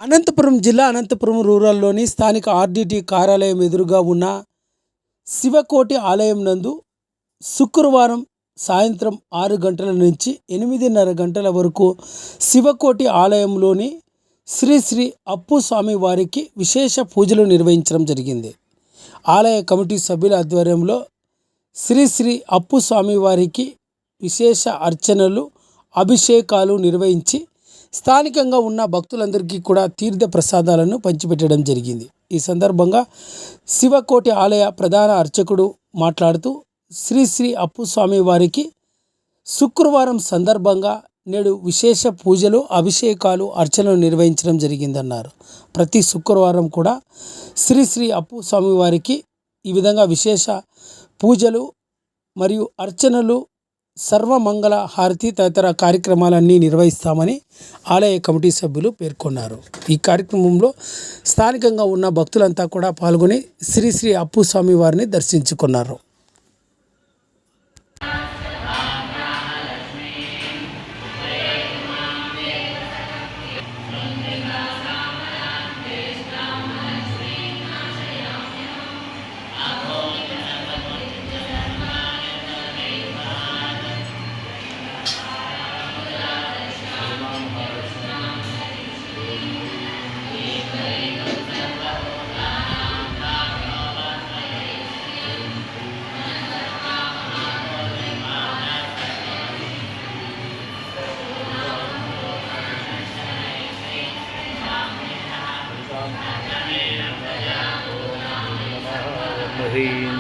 అనంతపురం జిల్లా అనంతపురం రూరల్లోని స్థానిక ఆర్డీటీ కార్యాలయం ఎదురుగా ఉన్న శివకోటి ఆలయం నందు శుక్రవారం సాయంత్రం 6 గంటల నుంచి 8:30 గంటల వరకు శివకోటి ఆలయంలోని శ్రీ శ్రీ అప్పు స్వామి వారికి విశేష పూజలు నిర్వహించడం జరిగింది. ఆలయ కమిటీ సభ్యుల ఆధ్వర్యంలో శ్రీ శ్రీ అప్పు స్వామి వారికి విశేష అర్చనలు, అభిషేకాలు నిర్వహించి స్థానికంగా ఉన్న భక్తులందరికీ కూడా తీర్థ ప్రసాదాలను పంచిపెట్టడం జరిగింది. ఈ సందర్భంగా శివకోటి ఆలయ ప్రధాన అర్చకుడు మాట్లాడుతూ శ్రీ శ్రీ అప్పు స్వామి వారికి శుక్రవారం సందర్భంగా నేడు విశేష పూజలు, అభిషేకాలు, అర్చనలు నిర్వహించడం జరిగిందన్నారు. ప్రతి శుక్రవారం కూడా శ్రీ శ్రీ అప్పు స్వామి వారికి ఈ విధంగా విశేష పూజలు మరియు అర్చనలు, సర్వమంగళ హారతి తదితర కార్యక్రమాలన్నీ నిర్వహిస్తామని ఆలయ కమిటీ సభ్యులు పేర్కొన్నారు. ఈ కార్యక్రమంలో స్థానికంగా ఉన్న భక్తులంతా కూడా పాల్గొని శ్రీ శ్రీ అప్పు స్వామి వారిని దర్శించుకున్నారు. महीन